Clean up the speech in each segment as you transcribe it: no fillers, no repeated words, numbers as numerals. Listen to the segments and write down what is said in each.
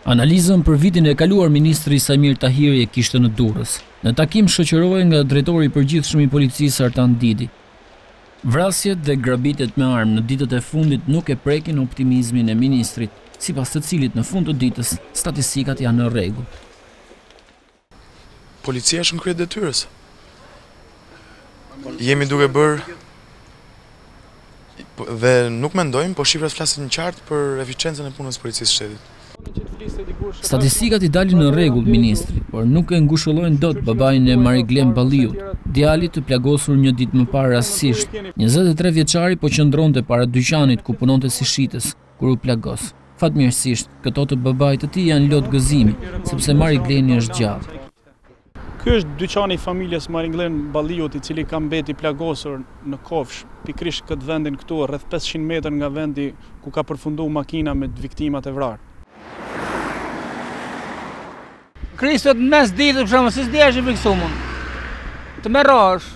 Analizën për vitin e kaluar ministri Samir Tahiri e kishte në Durrës. Në takim shoqërohej nga drejtori i përgjithshëm i policisë Artan Didi. Vrasjet dhe grabitjet me armë në ditët e fundit nuk e prekin optimizmin e ministrit, sipas të cilit në fund të ditës statistikat janë në rregull. Policia është në krye detyrës. Jemi duke bërë dhe nuk mendojmë, po shifrat flasin qartë për eficiencën e punës policisë shtetit. Statistikat i dalin në rregull ministri, por nuk e ngushëllojnë dot babain e Mariglen Balliut, djalit të plagosur një ditë më parë rastësisht. 23 vjeçari po qëndronte para dyqanit ku punonte si shitës, kur u plagos. Fatmirësisht, këto të babait të tij janë lot gëzimi, sepse Marigleni është gjallë. Ky është dyqani i familjes Mariglen Balliut, i cili ka mbeti plagosur në Kofsh, pikërisht këtë vendin këtu, rreth 500 metër nga vendi ku ka përfunduar makina me viktimat e vrarë. Kristot në mes ditë, për shumë, si s'djesh i fiksumën. Të me rash.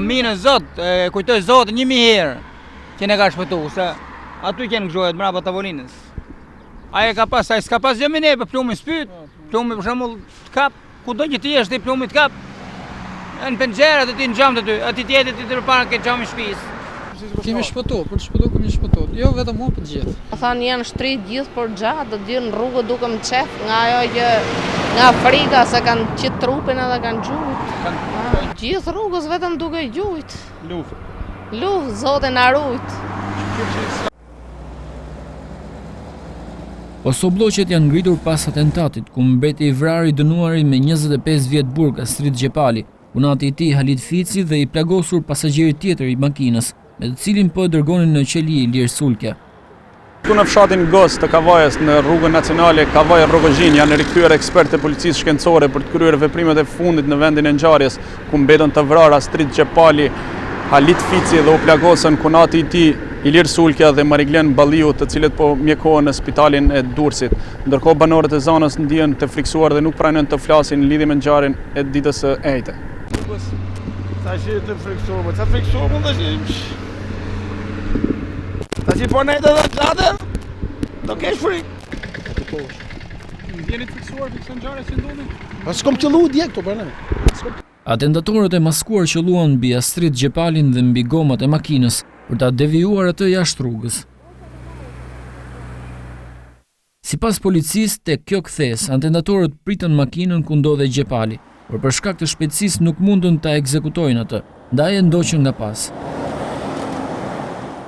Mine zot, kujtoj zot 1000 herë që ne ka shpëtu, se aty kënë gjohet mrapa tavolinës. Aje ka pas, aje s'ka pas gjëmi ne, për plumi s'pyt, plumi për shumë të kap, ku do që ti është i plumi të kap, në penxera të ti në gjamë të ty, ati tjetë ti të rëparën këtë gjamë i shpisë. Kemi shpëtu, për të shpëtu kemi shpëtu, jo vetëm unë për të gjithë. Thanë janë shtrit gjithë për gjatë, do t'jë në rrugë duke më qef, nga ajo që nga Afrika se kanë qitë trupin edhe kanë gjujt. Gjithë rrugës vetëm duke gjujt. Luftë, zote na rujt. Osobloqet janë ngritur pas atentatit, ku mbeti i vrarë i dënuari me 25 vjet burg Astrid Gjepali, punati i tij Halit Fici dhe i plagosur pasagjeri tjetër i makinës, me të cilin po e dërgonin në qeli Ilir Sulkja. Këtu në fshatin Gos të Kavajës, në rrugën nacionale Kavaja-Rrogozhin, janë rikthyer ekspertë e policisë shkencore për të kryer veprimet e fundit në vendin e ngjarjes, ku mbetën të vrarë Astrid Gjepali, Halit Fici dhe u plagosën kunati i tij Ilir Sulkja dhe Mariglen Balliut, të cilët po mjekohen në spitalin e Durrësit. Ndërkohë banorët e zonës ndihen të friksuar dhe nuk pranojnë të flasin në lidhje me ngjarjen e ditës së ejte. Tash të friksuar, tash. Tash po ne do të latë. Do kesh frikë. Jeni fiksuar për ngjarje që ndodhin? Po s'kom qellu dje këtu për ne. Atentatorët e maskuar qelluan mbi Astrid Gjepalin dhe mbi gomat e makinës për ta devijuar atë jashtë rrugës. Sipas policisë, tek kjo kthes, atentatorët pritën makinën ku ndodhej Gjepali, por për shkak të shpejtësisë nuk mundën ta ekzekutojnë atë, ndaj e ndoqën nga pas.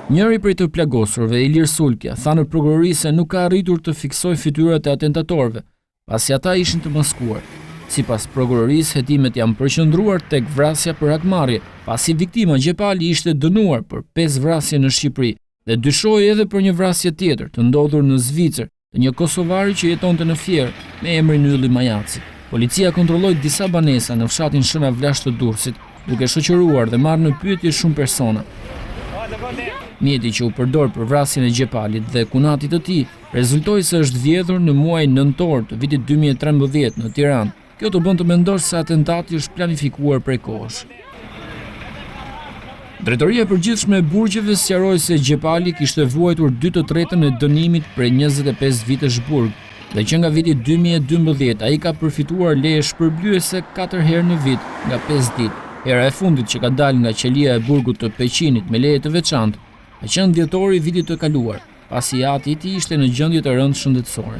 Njëri prej të plagosurve, Ilir Sulkja, tha në prokurori se nuk ka arritur të fiksojë fytyrat e atentatorëve, pasi ata ishin të maskuar. Sipas prokurorisë, hetimet janë përqendruar tek vrasja për hakmarrje, pasi viktima Gjepali ishte dënuar për 5 vrasje në Shqipëri dhe dyshohej edhe për një vrasje tjetër të ndodhur në Zvicër, të një kosovari që jetonte në Fier me emrin Ylli Majaci. Policia kontrolloi disa banesa në fshatin Shëna Vlash të Durrësit, duke shoqëruar dhe marrë në pyetje shumë persona. Mjeti që u përdor për vrasjen e Gjepalit dhe kunatit të tij rezultoi se është vjedhur në muajin nëntor të vitit 2013 në Tiranë. Kjo të bën të mendosh se atentati është planifikuar prej kohësh. Drejtoria e përgjithshme e burgjeve sqaroi se Gjepali kishte vuajtur 2/3 e dënimit prej 25 vitesh burg dhe që nga viti 2012 ai ka përfituar leje shpërblyese 4 herë në vit nga 5 ditë. Hera e fundit që ka dalë nga qelia e burgut të Peqinit me leje të veçantë ka qenë dhjetori i vitit të kaluar, pasi ati i tij ishte në gjendje të rëndë shëndetësore.